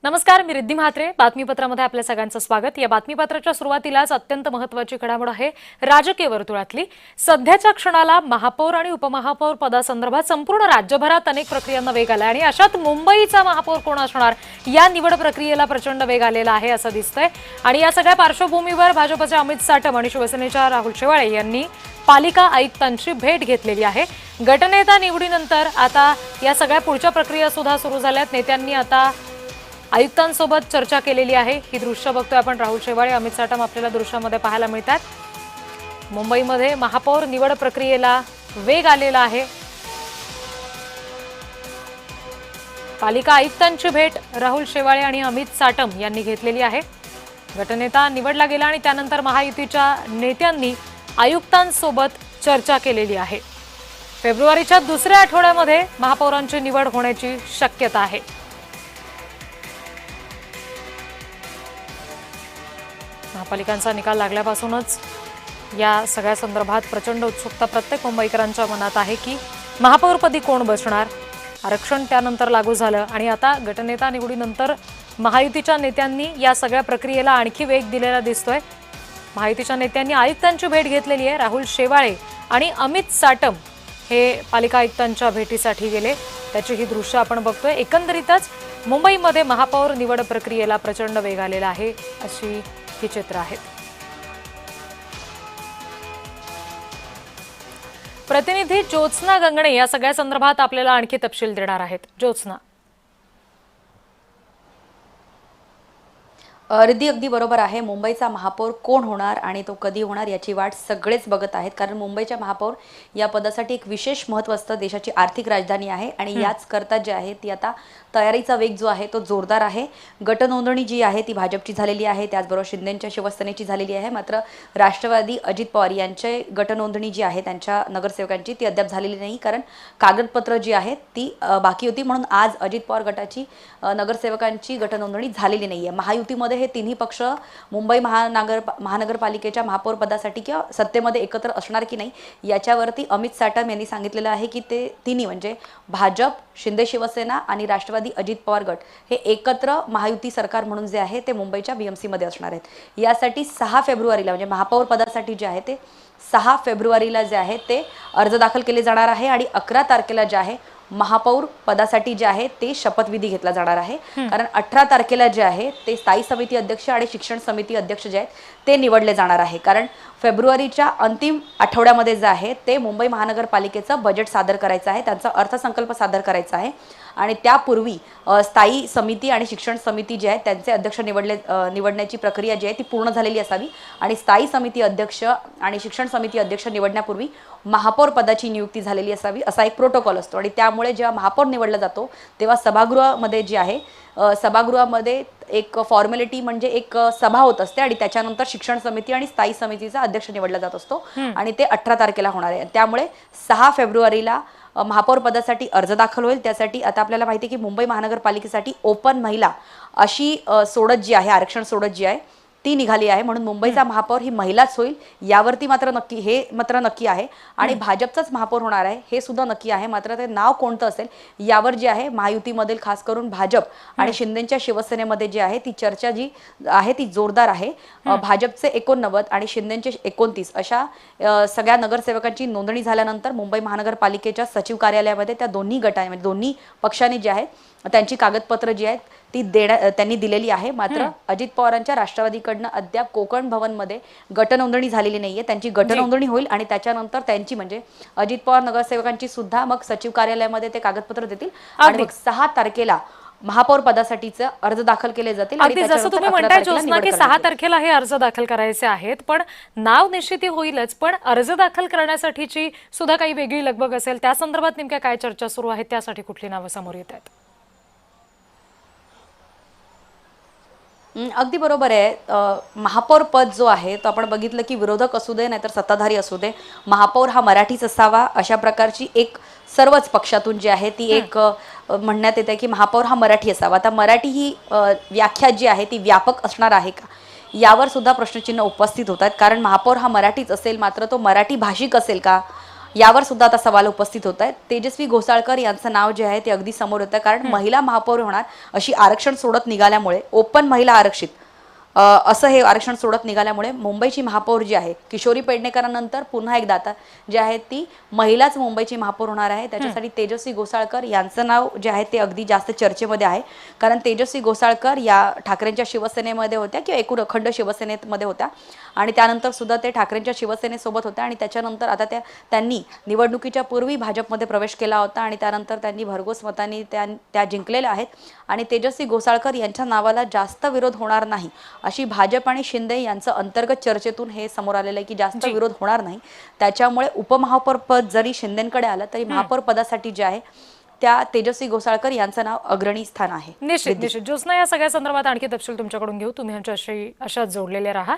नमस्कार, मी रिद्धी म्हात्रे. बातमीपत्रामध्ये आपल्या सगळ्यांचं स्वागत. या बातमीपत्राच्या सुरुवातीलाच अत्यंत महत्त्वाची घडामोड आहे राजकीय वर्तुळातली. सध्याच्या क्षणाला महापौर आणि उपमहापौर पदासंदर्भात संपूर्ण राज्यभरात अनेक प्रक्रियांना वेग आला आणि अशात मुंबईचा महापौर कोण असणार या निवड प्रक्रियेला प्रचंड वेग आलेला आहे असं दिसतंय. आणि या सगळ्या पार्श्वभूमीवर भाजपचे अमित साटम आणि शिवसेनेच्या राहुल शेवाळे यांनी पालिका आयुक्तांची भेट घेतलेली आहे. गटनेता निवडीनंतर आता या सगळ्या पुढच्या प्रक्रिया सुद्धा सुरू झाल्यात. नेत्यांनी आता आयुक्तांसोबत चर्चा केलेली आहे. ही दृश्य बघतोय आपण. राहुल शेवाळे, अमित साटम आपल्याला दृश्यामध्ये पाहायला मिळतात. मुंबईमध्ये महापौर निवड प्रक्रियेला वेग आलेला आहे. पालिका आयुक्तांची भेट राहुल शेवाळे आणि अमित साटम यांनी घेतलेली आहे. गटनेता निवडला गेला आणि त्यानंतर महायुतीच्या नेत्यांनी आयुक्तांसोबत चर्चा केलेली आहे. फेब्रुवारीच्या दुसऱ्या आठवड्यामध्ये महापौरांची निवड होण्याची शक्यता आहे. महापालिकांचा निकाल लागल्यापासूनच या सगळ्या संदर्भात प्रचंड उत्सुकता प्रत्येक मुंबईकरांच्या मनात आहे की महापौरपदी कोण बसणार. आरक्षण त्यानंतर लागू झालं आणि आता गटनेता निवडीनंतर महायुतीच्या नेत्यांनी या सगळ्या प्रक्रियेला आणखी वेग दिलेला दिसतोय. महायुतीच्या नेत्यांनी आयुक्तांची भेट घेतलेली आहे. राहुल शेवाळे आणि अमित साटम हे पालिका आयुक्तांच्या भेटीसाठी गेले. त्याची ही दृश्य आपण बघतोय. एकंदरीतच मुंबईमध्ये महापौर निवड प्रक्रियेला प्रचंड वेग आलेला आहे अशी ही चित्र आहेत. प्रतिनिधी ज्योत्स्ना गंगणे या सगळ्या संदर्भात आपल्याला आणखी तपशील देणार आहेत. ज्योत्स्ना. रिद्धी अगदी बरोबर आहे. मुंबईचा महापौर कोण होणार आणि तो कधी होणार याची वाट सगळेच बघत आहेत. कारण मुंबईच्या महापौर या पदासाठी एक विशेष महत्त्व असतं. देशाची आर्थिक राजधानी आहे आणि याच करता जे आहे ती आता तयारीचा वेग जो आहे तो जोरदार आहे. गटनोंदणी जी आहे ती भाजपची झालेली आहे. त्याचबरोबर शिंदेंच्या शिवसेनेची झालेली आहे. मात्र राष्ट्रवादी अजित पवार यांचे गटनोंदणी जी आहे त्यांच्या नगरसेवकांची ती अद्याप झालेली नाही. कारण कागदपत्र जी आहेत ती बाकी होती. म्हणून आज अजित पवार गटाची नगरसेवकांची गटनोंदणी झालेली नाही आहे. महायुतीमध्ये हे तिन्ही पक्ष मुंबई महानगरपालिकेच्या महापौर पदासाठी किंवा सत्तेमध्ये एकत्र असणार की नाही याच्यावरती अमित साटम यांनी सांगितलेलं आहे की ते तिन्ही म्हणजे भाजप, शिंदे शिवसेना आणि राष्ट्रवादी अजित पवार गट हे एकत्र महायुती सरकार म्हणून जे आहे ते मुंबईच्या BMC मध्ये असणार आहेत. यासाठी 6 फेब्रुवारीला म्हणजे महापौर पदासाठी जे आहे ते 6 फेब्रुवारीला जे आहे ते अर्ज दाखल केले जाणार आहे आणि 11 तारखेला जे आहे महापौर पदासाठी जे आहे ते शपथविधी घेतला जाणार आहे. कारण 18 तारखेला जे आहे ते स्थायी समिती अध्यक्ष आणि शिक्षण समिती अध्यक्ष जे आहेत ते निवडले जाणार आहे. कारण फेब्रुवारीच्या अंतिम आठवड्यामध्ये जे आहे ते मुंबई महानगरपालिकेचं बजेट सादर करायचं आहे, त्यांचा अर्थसंकल्प सादर करायचा आहे आणि त्यापूर्वी स्थायी समिती आणि शिक्षण समिती जे आहेत त्यांचे अध्यक्ष निवडण्याची प्रक्रिया जी आहे ती पूर्ण झालेली असावी आणि स्थायी समिती अध्यक्ष आणि शिक्षण समिती अध्यक्ष निवडण्यापूर्वी महापौर पदाची नियुक्ती झालेली असावी असा एक प्रोटोकॉल असतो. आणि त्यामुळे जेव्हा महापौर निवडला जातो तेव्हा सभागृहामध्ये जे आहे सभागृहामध्ये एक फॉर्मॅलिटी म्हणजे एक सभा होत असते आणि त्याच्यानंतर शिक्षण समिती आणि स्थायी समितीचा अध्यक्ष निवडला जात असतो आणि ते 18 तारखेला होणार आहे. त्यामुळे 6 फेब्रुवारीला महापौर पदासाठी अर्ज दाखल होईल. त्यासाठी आता आपल्याला माहिती आहे की मुंबई महानगरपालिकेसाठी ओपन महिला अशी सोडत जी आहे, आरक्षण सोडत जी आहे ती निघाली आहे. म्हणून मुंबईचा महापौर ही महिलाच होईल यावरती मात्र नक्की आहे आणि भाजपचाच महापौर होणार आहे हे सुद्धा नक्की आहे. मात्र ते नाव कोणतं असेल यावर जे आहे महायुतीमधील खास करून भाजप आणि शिंदेच्या शिवसेनेमध्ये जी आहे ती चर्चा जी आहे ती जोरदार आहे. भाजपचे 89 आणि शिंदेचे 29 अशा सगळ्या नगरसेवकांची नोंदणी झाल्यानंतर मुंबई महानगरपालिकेच्या सचिव कार्यालयामध्ये त्या दोन्ही गटांनी म्हणजे दोन्ही पक्षांनी जे आहेत त्यांची कागदपत्र जी आहेत ती त्यांनी दिलेली आहे. मात्र अजित पवारांच्या राष्ट्रवादीकडनं अद्याप कोकण भवनमध्ये गटनोंदणी झालेली नाहीये. त्यांची गटनोंदणी होईल आणि त्याच्यानंतर त्यांची म्हणजे अजित पवार नगरसेवकांची सुद्धा मग सचिव कार्यालयामध्ये ते कागदपत्र देतील आणि मग 6 तारखेला महापौर पदासाठीचे अर्ज दाखल केले जातील. आणि जसं तुम्ही म्हणताय ज्योत्स्ना की 6 तारखेला हे अर्ज दाखल करायचे आहेत, पण नाव निश्चिती होईलच, पण अर्ज दाखल करण्यासाठीची सुद्धा काही वेगळी लगबग असेल. त्या संदर्भात नेमक्या काय चर्चा सुरू आहे, त्यासाठी कुठली नावं समोर येत आहेत? अगदी बरोबर आहे. महापौर पद जो आहे तो आपण बघितलं की विरोधक असू दे नाहीतर सत्ताधारी असू दे महापौर हा मराठीच असावा अशा प्रकारची एक सर्वच पक्षातून जी आहे ती एक म्हणण्यात येते की महापौर हा मराठी असावा. आता मराठी ही व्याख्या जी आहे ती व्यापक असणार आहे का यावर सुद्धा प्रश्नचिन्ह उपस्थित होतात. कारण महापौर हा मराठीच असेल मात्र तो मराठी भाषिक असेल का यावर सुद्धा आता सवाल उपस्थित होत आहेत. तेजस्वी घोसाळकर यांचं नाव जे आहे ते अगदी समोर येतं, कारण महिला महापौर होणार अशी आरक्षण सोडत निघाल्यामुळे, ओपन महिला आरक्षित असं हे आरक्षण सोडत निघाल्यामुळे मुंबईची महापौर जी आहे किशोरी पेडणेकरांनंतर पुन्हा एकदा आता जी आहे ती महिलाच मुंबईची महापौर होणार आहे. त्याच्यासाठी तेजस्वी घोसाळकर यांचं नाव जे आहे ते अगदी जास्त चर्चेमध्ये आहे, कारण तेजस्वी घोसाळकर या ठाकरेंच्या शिवसेनेमध्ये होत्या किंवा एकूण अखंड शिवसेनेमध्ये होत्या आणि त्यानंतर सुद्धा ते ठाकरेंच्या शिवसेनेसोबत होत्या आणि त्याच्यानंतर आता त्यांनी निवडणुकीच्या पूर्वी भाजपमध्ये प्रवेश केला होता आणि त्यानंतर त्यांनी भरघोस मतांनी त्या जिंकलेल्या आहेत आणि तेजस्वी घोसाळकर यांच्या नावाला जास्त विरोध होणार नाही अशी भाजप आणि शिंदे यांचं अंतर्गत चर्चेतून हे समोर आलेलं आहे की जास्त विरोध होणार नाही. त्याच्यामुळे उपमहापौर पद जरी शिंदेंकडे आलं तरी महापौर पदासाठी जे आहे त्या तेजस्वी घोसाळकर यांचं नाव अग्रणी स्थान आहे. निश्चित. ज्योत्स्ना, या सगळ्या संदर्भात आणखी तपशील तुमच्याकडून घेऊ. तुम्ही आमच्याशी अशाच जोडलेले राहा.